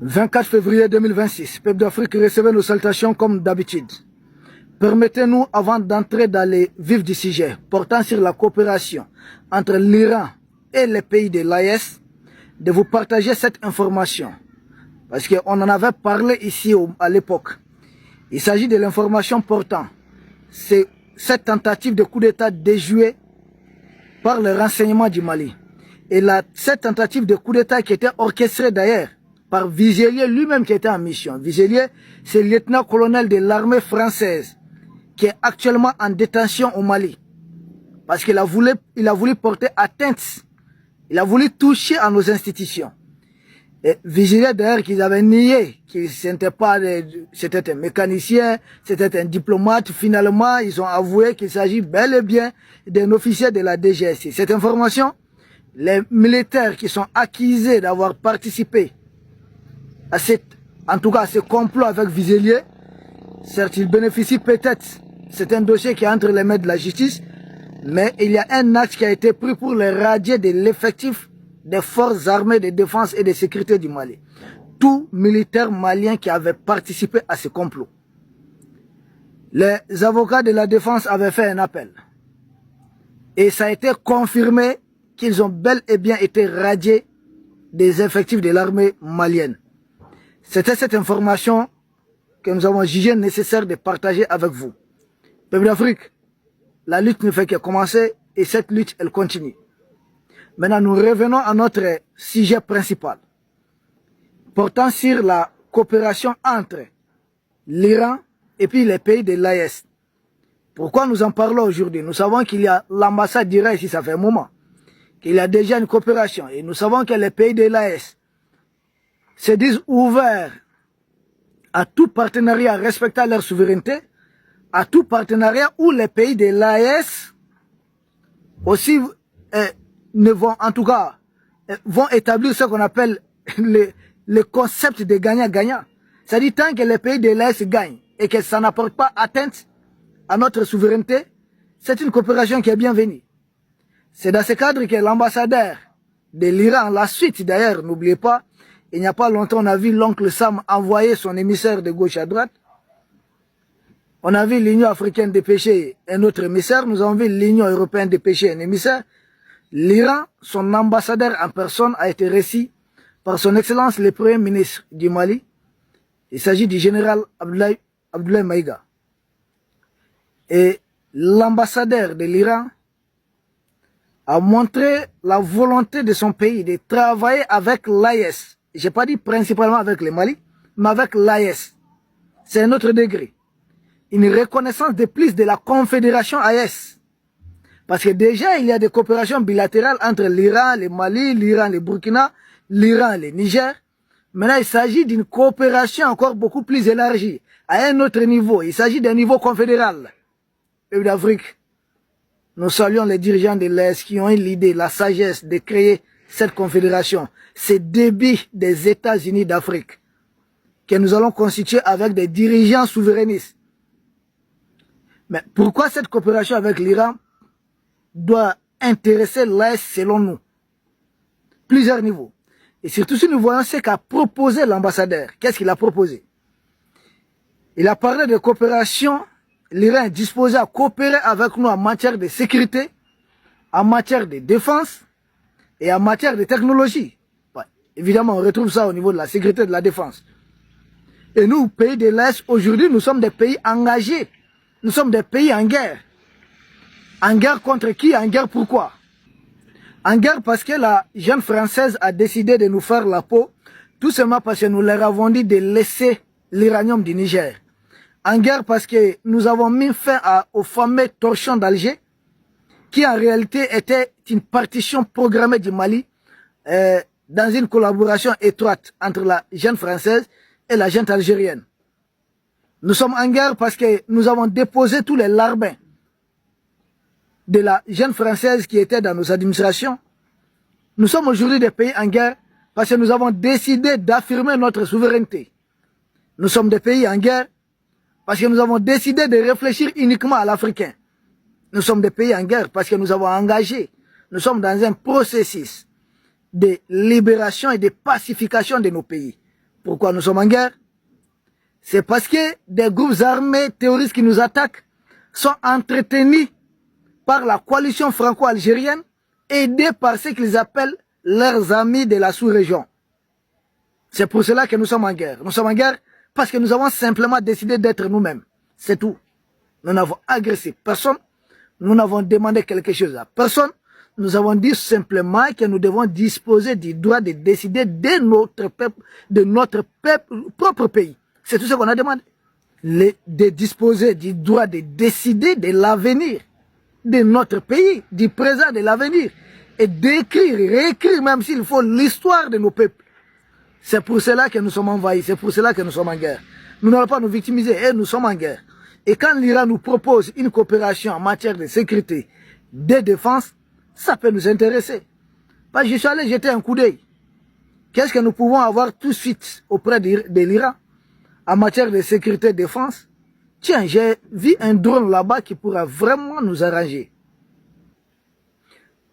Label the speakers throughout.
Speaker 1: 24 février 2026, peuple d'Afrique, recevez nos salutations comme d'habitude. Permettez-nous, avant d'entrer dans les vifs du sujet, portant sur la coopération entre l'Iran et les pays de l'AES, de vous partager cette information. Parce qu'on en avait parlé ici à l'époque. Il s'agit de l'information portant. C'est cette tentative de coup d'État déjouée par le renseignement du Mali. Et cette tentative de coup d'État qui était orchestrée d'ailleurs par Vigelier lui-même qui était en mission. Vigelier, c'est le lieutenant-colonel de l'armée française qui est actuellement en détention au Mali. Parce qu'il a voulu porter atteinte, il a voulu toucher à nos institutions. Et Vigelier d'ailleurs qu'ils avaient nié qu'il c'était un mécanicien, c'était un diplomate. Finalement, ils ont avoué qu'il s'agit bel et bien d'un officier de la DGSI. Cette information, les militaires qui sont accusés d'avoir participé à en tout cas à ce complot avec Vigelier, certes, ils bénéficient peut-être, c'est un dossier qui est entre les mains de la justice, mais il y a un acte qui a été pris pour les radier de l'effectif des forces armées de défense et de sécurité du Mali. Tout militaire malien qui avait participé à ce complot. Les avocats de la défense avaient fait un appel. Et ça a été confirmé qu'ils ont bel et bien été radiés des effectifs de l'armée malienne. C'était cette information que nous avons jugé nécessaire de partager avec vous. Peuple d'Afrique, la lutte ne fait que commencer et cette lutte, elle continue. Maintenant, nous revenons à notre sujet principal, portant sur la coopération entre l'Iran et puis les pays de l'AES. Pourquoi nous en parlons aujourd'hui? Nous savons qu'il y a l'ambassade d'Iran ici, ça fait un moment, qu'il y a déjà une coopération. Et nous savons que les pays de l'AES se disent ouverts à tout partenariat respectant leur souveraineté, à tout partenariat où les pays de l'AES aussi vont établir ce qu'on appelle le concept de gagnant-gagnant. C'est-à-dire tant que les pays de l'AES gagnent et que ça n'apporte pas atteinte à notre souveraineté, c'est une coopération qui est bienvenue. C'est dans ce cadre que l'ambassadeur de l'Iran, la suite d'ailleurs, n'oubliez pas, il n'y a pas longtemps, on a vu l'oncle Sam envoyer son émissaire de gauche à droite. On a vu l'Union africaine dépêcher un autre émissaire. Nous avons vu l'Union européenne dépêcher un émissaire. L'Iran, son ambassadeur en personne, a été reçu par son Excellence le Premier ministre du Mali. Il s'agit du général Abdoulaye Maïga. Et l'ambassadeur de l'Iran a montré la volonté de son pays de travailler avec l'AES. Je n'ai pas dit principalement avec le Mali, mais avec l'AES. C'est un autre degré. Une reconnaissance de plus de la confédération AES. Parce que déjà, il y a des coopérations bilatérales entre l'Iran, le Mali, l'Iran, le Burkina, l'Iran, le Niger. Maintenant, il s'agit d'une coopération encore beaucoup plus élargie, à un autre niveau. Il s'agit d'un niveau confédéral. Peuple d'Afrique, nous saluons les dirigeants de l'Est qui ont eu l'idée, la sagesse de créer cette confédération, ce débit des États-Unis d'Afrique, que nous allons constituer avec des dirigeants souverainistes. Mais pourquoi cette coopération avec l'Iran doit intéresser l'Est selon nous? Plusieurs niveaux. Et surtout si nous voyons ce qu'a proposé l'ambassadeur. Qu'est-ce qu'il a proposé? Il a parlé de coopération. L'Iran est disposé à coopérer avec nous en matière de sécurité, en matière de défense et en matière de technologie. Ouais. Évidemment, on retrouve ça au niveau de la sécurité et de la défense. Et nous, pays de l'Est, aujourd'hui, nous sommes des pays engagés. Nous sommes des pays en guerre. En guerre contre qui? En guerre pourquoi? En guerre parce que la jeune française a décidé de nous faire la peau, tout simplement parce que nous leur avons dit de laisser l'uranium du Niger. En guerre parce que nous avons mis fin au fameux torchon d'Alger, qui en réalité était une partition programmée du Mali, dans une collaboration étroite entre la jeune française et la jeune algérienne. Nous sommes en guerre parce que nous avons déposé tous les larbins de la jeune française qui était dans nos administrations. Nous sommes aujourd'hui des pays en guerre parce que nous avons décidé d'affirmer notre souveraineté. Nous sommes des pays en guerre parce que nous avons décidé de réfléchir uniquement à l'Africain. Nous sommes des pays en guerre parce que nous avons engagé. Nous sommes dans un processus de libération et de pacification de nos pays. Pourquoi nous sommes en guerre? C'est parce que des groupes armés terroristes qui nous attaquent sont entretenus par la coalition franco-algérienne, aidés par ce qu'ils appellent leurs amis de la sous-région. C'est pour cela que nous sommes en guerre. Nous sommes en guerre parce que nous avons simplement décidé d'être nous-mêmes. C'est tout. Nous n'avons agressé personne. Nous n'avons demandé quelque chose à personne. Nous avons dit simplement que nous devons disposer du droit de décider de notre propre pays. C'est tout ce qu'on a demandé. De disposer du droit de décider de l'avenir de notre pays, du présent, de l'avenir. Et d'écrire, réécrire, même s'il faut, l'histoire de nos peuples. C'est pour cela que nous sommes envahis, c'est pour cela que nous sommes en guerre. Nous n'allons pas nous victimiser, et nous sommes en guerre. Et quand l'Iran nous propose une coopération en matière de sécurité, de défense, ça peut nous intéresser. Parce que je suis allé jeter un coup d'œil. Qu'est-ce que nous pouvons avoir tout de suite auprès de l'Iran en matière de sécurité et de défense? Tiens, j'ai vu un drone là-bas qui pourra vraiment nous arranger.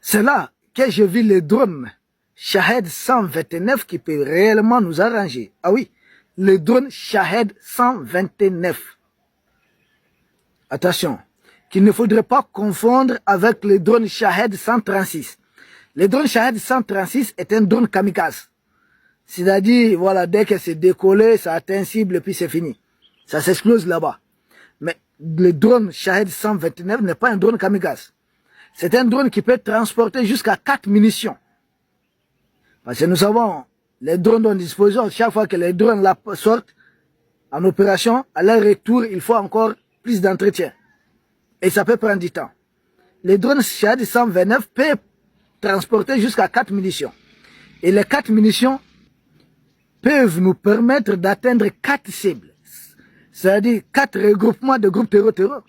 Speaker 1: C'est là que j'ai vu le drone Shahed 129 qui peut réellement nous arranger. Ah oui, le drone Shahed 129. Attention, qu'il ne faudrait pas confondre avec le drone Shahed 136. Le drone Shahed 136 est un drone kamikaze. C'est-à-dire, voilà, dès que c'est décollé, ça atteint cible et puis c'est fini. Ça s'explose là-bas. Mais le drone Shahed 129 n'est pas un drone kamikaze. C'est un drone qui peut transporter jusqu'à 4 munitions. Parce que nous savons, les drones dont nous disposons, chaque fois que les drones sortent en opération, à leur retour, il faut encore plus d'entretien. Et ça peut prendre du temps. Les drones Shahed 129 peuvent transporter jusqu'à 4 munitions. Et les 4 munitions peuvent nous permettre d'atteindre 4 cibles. C'est-à-dire 4 regroupements de groupes terror.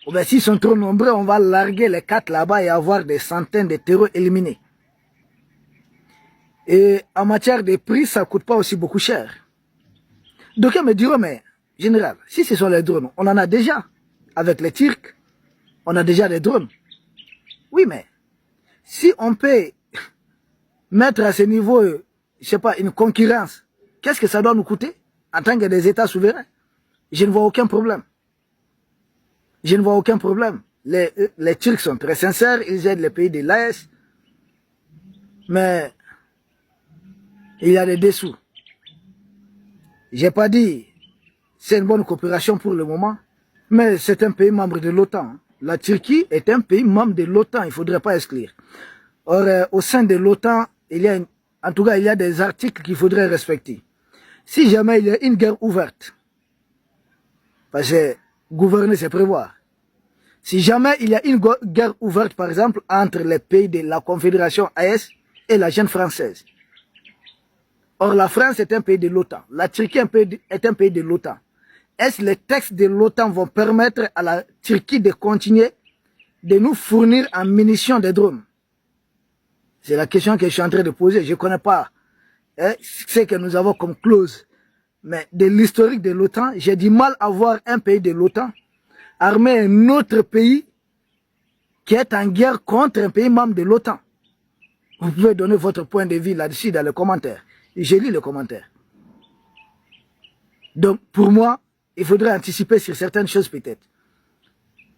Speaker 1: Ou bien s'ils sont trop nombreux, on va larguer les 4 là-bas et avoir des centaines de terrors éliminés. Et en matière de prix, ça ne coûte pas aussi beaucoup cher. Donc ils me diront, mais général, si ce sont les drones, on en a déjà. Avec les Turcs, on a déjà des drones. Oui, mais si on peut mettre à ce niveau, je sais pas, une concurrence, qu'est-ce que ça doit nous coûter en tant que des États souverains? Je ne vois aucun problème. Je ne vois aucun problème. Les Turcs sont très sincères, ils aident les pays de l'AES. Mais il y a des dessous. J'ai pas dit c'est une bonne coopération pour le moment, mais c'est un pays membre de l'OTAN. La Turquie est un pays membre de l'OTAN, il ne faudrait pas exclure. Or, au sein de l'OTAN, en tout cas, il y a des articles qu'il faudrait respecter. Si jamais il y a une guerre ouverte, parce que gouverner, c'est prévoir. Si jamais il y a une guerre ouverte, par exemple, entre les pays de la Confédération AES et la junte française. Or, la France est un pays de l'OTAN. La Turquie est un pays de l'OTAN. Est-ce que les textes de l'OTAN vont permettre à la Turquie de continuer de nous fournir en munitions des drones? C'est la question que je suis en train de poser. Je ne connais pas ce que nous avons comme clause. Mais de l'historique de l'OTAN, j'ai du mal à voir un pays de l'OTAN armer un autre pays qui est en guerre contre un pays membre de l'OTAN. Vous pouvez donner votre point de vue là-dessus dans les commentaires. J'ai lu les commentaires. Donc, pour moi, il faudrait anticiper sur certaines choses peut-être.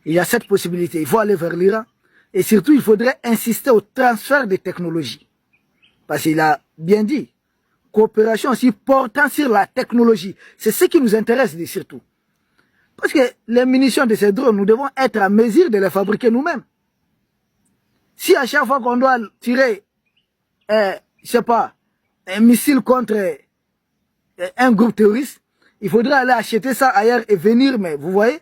Speaker 1: Il y a cette possibilité. Il faut aller vers l'Iran. Et surtout, il faudrait insister au transfert des technologies. Parce qu'il a bien dit, coopération aussi portant sur la technologie. C'est ce qui nous intéresse surtout. Parce que les munitions de ces drones, nous devons être à mesure de les fabriquer nous-mêmes. Si à chaque fois qu'on doit tirer, je sais pas, un missile contre un groupe terroriste, il faudrait aller acheter ça ailleurs et venir, mais vous voyez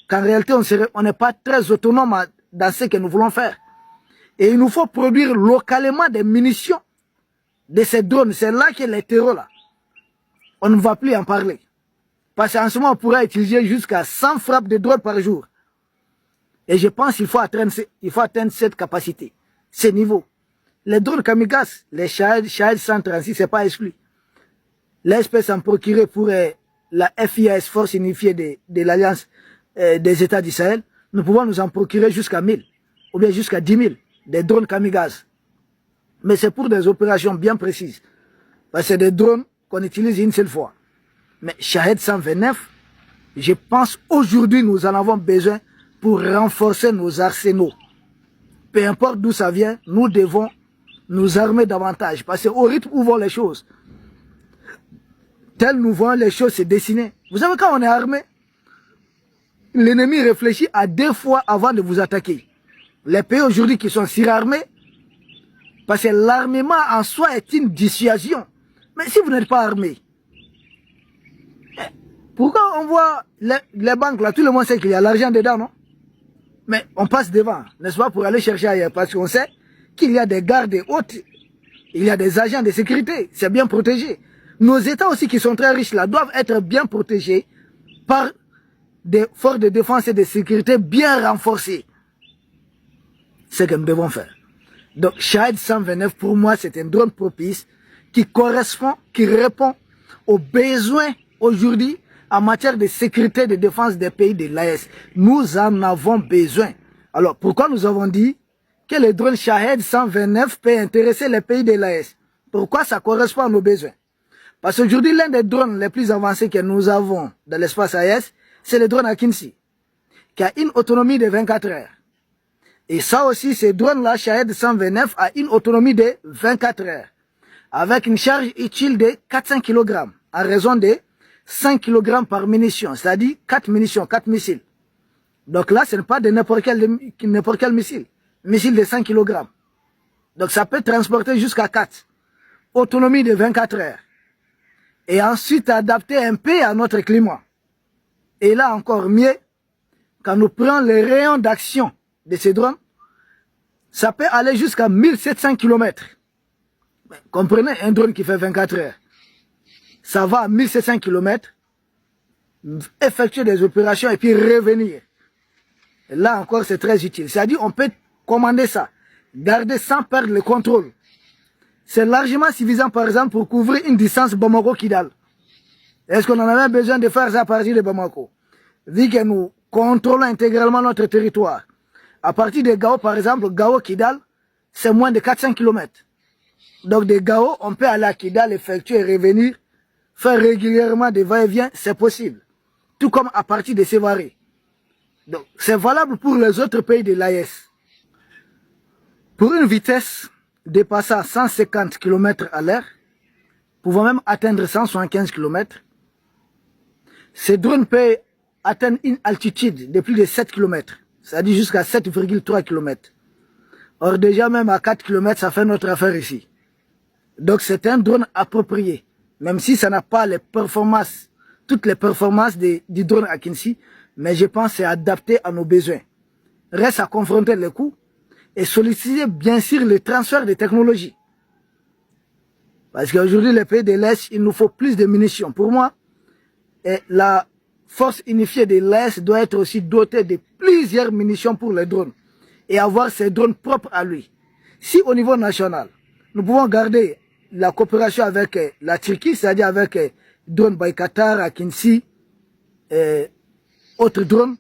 Speaker 1: qu'en réalité, on n'est pas très autonome dans ce que nous voulons faire. Et il nous faut produire localement des munitions de ces drones. C'est là que les terrors, là, on ne va plus en parler. Parce qu'en ce moment, on pourrait utiliser jusqu'à 100 frappes de drones par jour. Et je pense qu'il faut atteindre cette capacité, ce niveau. Les drones kamikazes, les Shahed 136, ce n'est pas exclu. L'espèce en procurer pour la FIAS, Force Unifiée de l'Alliance des États du Sahel, nous pouvons nous en procurer jusqu'à 1000, ou bien jusqu'à 10 000, des drones kamikazes. Mais c'est pour des opérations bien précises. Parce que c'est des drones qu'on utilise une seule fois. Mais Shahed 129, je pense aujourd'hui nous en avons besoin pour renforcer nos arsenaux. Peu importe d'où ça vient, nous devons nous armer davantage. Parce qu'au rythme où vont les choses, tel nous voyons les choses se dessiner. Vous savez, quand on est armé, l'ennemi réfléchit à 2 fois avant de vous attaquer. Les pays aujourd'hui qui sont surarmés, parce que l'armement en soi est une dissuasion. Mais si vous n'êtes pas armé, pourquoi on voit les banques là, tout le monde sait qu'il y a l'argent dedans, non? Mais on passe devant, n'est-ce pas, pour aller chercher ailleurs, parce qu'on sait qu'il y a des gardes hautes, il y a des agents de sécurité, c'est bien protégé. Nos États aussi qui sont très riches là, doivent être bien protégés par des forces de défense et de sécurité bien renforcées. C'est ce que nous devons faire. Donc, Shahed 129, pour moi, c'est un drone propice qui correspond, qui répond aux besoins aujourd'hui en matière de sécurité et de défense des pays de l'AES. Nous en avons besoin. Alors, pourquoi nous avons dit que le drone Shahed 129 peut intéresser les pays de l'AES? Pourquoi ça correspond à nos besoins? Parce qu'aujourd'hui, l'un des drones les plus avancés que nous avons dans l'espace AES, c'est le drone Akinci, qui a une autonomie de 24 heures. Et ça aussi, ce drone-là, Shahed 129, a une autonomie de 24 heures, avec une charge utile de 400 kg, à raison de 5 kg par munition, c'est-à-dire 4 munitions, 4 missiles. Donc là, ce n'est pas de n'importe quel missile de 5 kg. Donc ça peut transporter jusqu'à 4. Autonomie de 24 heures. Et ensuite adapter un peu à notre climat. Et là encore mieux, quand nous prenons les rayons d'action de ces drones, ça peut aller jusqu'à 1700 km. Comprenez, un drone qui fait 24 heures. Ça va à 1700 km, effectuer des opérations et puis revenir. Et là encore, c'est très utile. C'est-à-dire, on peut commander ça, garder sans perdre le contrôle. C'est largement suffisant, par exemple, pour couvrir une distance Bamako-Kidal. Est-ce qu'on en avait besoin de faire ça à partir de Bamako? Vu que nous contrôlons intégralement notre territoire. À partir de Gao, par exemple, Gao-Kidal, c'est moins de 400 km. Donc de Gao, on peut aller à Kidal, effectuer et revenir, faire régulièrement des va-et-vient, c'est possible. Tout comme à partir de Sévaré. Donc c'est valable pour les autres pays de l'AES. Pour une vitesse dépassant 150 km à l'heure, pouvant même atteindre 175 km, ces drones peuvent atteindre une altitude de plus de 7 km, c'est-à-dire jusqu'à 7,3 km. Or déjà même à 4 km, ça fait notre affaire ici. Donc c'est un drone approprié, même si ça n'a pas les performances, toutes les performances du drone Akinci, mais je pense que c'est adapté à nos besoins. Reste à confronter les coûts et solliciter bien sûr le transfert de technologies. Parce qu'aujourd'hui, les pays de l'Est, il nous faut plus de munitions. Pour moi, la force unifiée de l'Est doit être aussi dotée de plusieurs munitions pour les drones et avoir ces drones propres à lui. Si au niveau national, nous pouvons garder la coopération avec la Turquie, c'est-à-dire avec drones Baïkatar, Akinci, autres drones,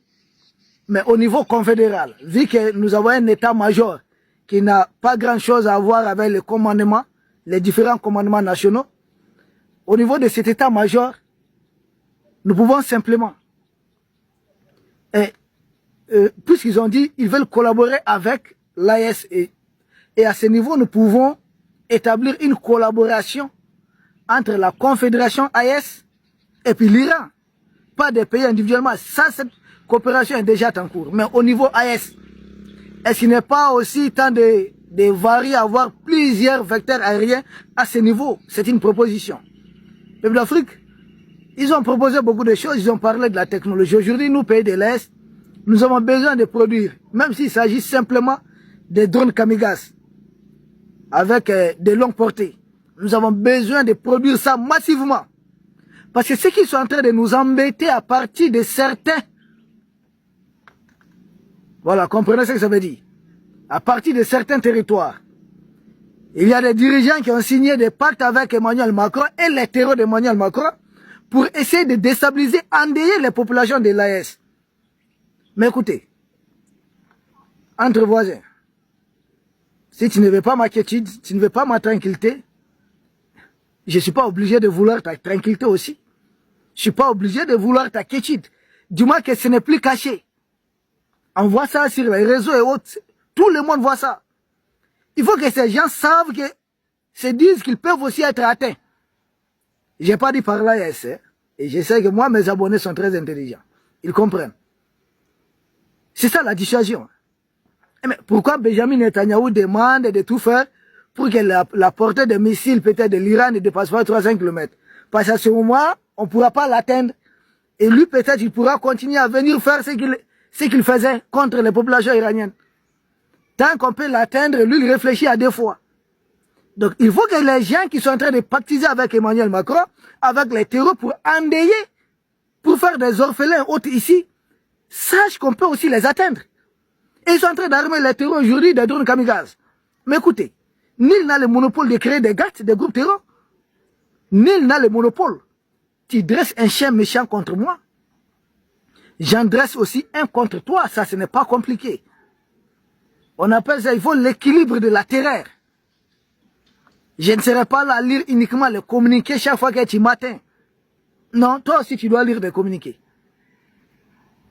Speaker 1: mais au niveau confédéral, vu que nous avons un état-major qui n'a pas grand-chose à voir avec le commandement, les différents commandements nationaux, au niveau de cet état-major, nous pouvons simplement, puisqu'ils ont dit ils veulent collaborer avec l'AES, et à ce niveau, nous pouvons établir une collaboration entre la Confédération AES et puis l'Iran. Pas des pays individuellement. Ça, cette coopération est déjà en cours. Mais au niveau AES, est-ce qu'il n'est pas aussi temps de varier, avoir plusieurs vecteurs aériens à ce niveau? C'est une proposition. Le peuple d'Afrique, ils ont proposé beaucoup de choses, ils ont parlé de la technologie. Aujourd'hui, nous, pays de l'Est, nous avons besoin de produire, même s'il s'agit simplement des drones kamikazes, avec de longues portées. Nous avons besoin de produire ça massivement. Parce que ceux qui sont en train de nous embêter à partir de certains... Voilà, comprenez ce que ça veut dire. À partir de certains territoires, il y a des dirigeants qui ont signé des pactes avec Emmanuel Macron et les terreaux d'Emmanuel Macron pour essayer de déstabiliser, endeuiller les populations de l'AES. Mais écoutez, entre voisins, si tu ne veux pas ma quiétude, tu ne veux pas ma tranquillité, Je ne suis pas obligé de vouloir ta tranquillité aussi. Je ne suis pas obligé de vouloir ta quiétude. Du moins que ce n'est plus caché. On voit ça sur les réseaux et autres. Tout le monde voit ça. Il faut que ces gens savent que, se disent qu'ils peuvent aussi être atteints. Je n'ai pas dit par là, yes, hein. Et je sais que moi, mes abonnés sont très intelligents. Ils comprennent. C'est ça la dissuasion. Mais pourquoi Benjamin Netanyahu demande de tout faire pour que la portée des missiles peut-être de l'Iran ne dépasse pas 300 km? Parce qu'à ce moment, on ne pourra pas l'atteindre. Et lui, peut-être, il pourra continuer à venir faire ce qu'il faisait contre les populations iraniennes. Tant qu'on peut l'atteindre, lui, il réfléchit à 2 fois. Donc, il faut que les gens qui sont en train de pactiser avec Emmanuel Macron, avec les terreaux pour endeuiller, pour faire des orphelins autres ici, sachent qu'on peut aussi les atteindre. Et ils sont en train d'armer les terreaux aujourd'hui des drones kamikazes. Mais écoutez, nul n'a le monopole de créer des GATT, des groupes terroristes. Nul n'a le monopole. Tu dresses un chien méchant contre moi. J'en dresse aussi un contre toi. Ça, ce n'est pas compliqué. On appelle ça, il faut l'équilibre de la terreur. Je ne serai pas là à lire uniquement le communiqué chaque fois que tu m'atteins. Non, toi aussi tu dois lire des communiqués.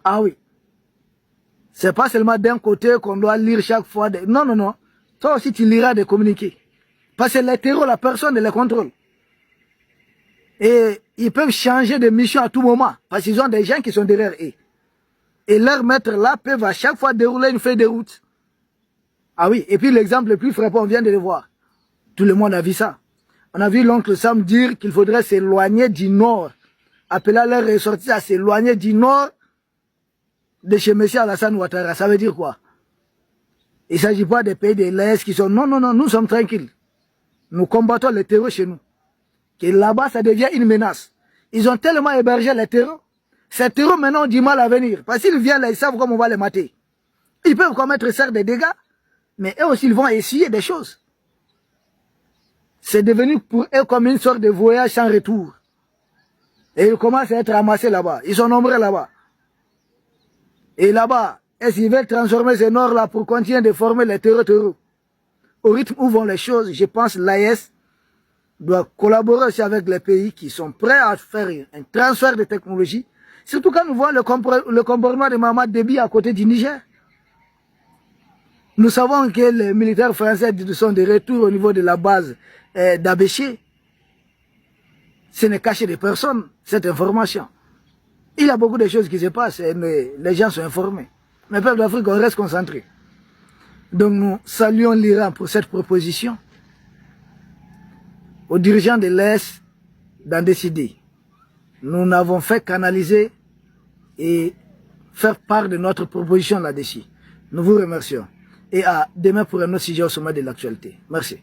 Speaker 1: Ah oui. C'est pas seulement d'un côté qu'on doit lire chaque fois. Non, non, non. Toi aussi tu liras des communiqués. Parce que les terreaux, la personne ne les contrôle. Et ils peuvent changer de mission à tout moment. Parce qu'ils ont des gens qui sont derrière eux. Et leurs maîtres là peuvent à chaque fois dérouler une feuille de route. Ah oui, et puis l'exemple le plus frappant, on vient de le voir. Tout le monde a vu ça. On a vu l'oncle Sam dire qu'il faudrait s'éloigner du nord. Appeler à leur ressortir à s'éloigner du nord de chez M. Alassane Ouattara. Ça veut dire quoi? Il ne s'agit pas des pays de l'Est qui sont... Non, non, non, nous sommes tranquilles. Nous combattons les terreaux chez nous. Que là-bas, ça devient une menace. Ils ont tellement hébergé les terreaux. Ces terreaux, maintenant, ont du mal à venir. Parce qu'ils viennent là, ils savent comment on va les mater. Ils peuvent commettre certes des dégâts, mais eux aussi, ils vont essuyer des choses. C'est devenu pour eux comme une sorte de voyage sans retour. Et ils commencent à être ramassés là-bas. Ils sont nombreux là-bas. Et là-bas, est-ce qu'ils veulent transformer ce nord-là pour continuer de former les terreaux? Au rythme où vont les choses, je pense que l'AES doit collaborer aussi avec les pays qui sont prêts à faire un transfert de technologie. Surtout quand nous voyons le comportement de Mohamed Déby à côté du Niger. Nous savons que les militaires français sont de retour au niveau de la base d'Abéché. Ce n'est caché de personne, cette information. Il y a beaucoup de choses qui se passent, mais les gens sont informés. Mais peuple d'Afrique, on reste concentré. Donc nous saluons l'Iran pour cette proposition. Aux dirigeants de l'Est d'en décider. Nous n'avons fait qu'analyser et faire part de notre proposition là-dessus. Nous vous remercions. Et à demain pour un autre sujet au sommet de l'actualité. Merci.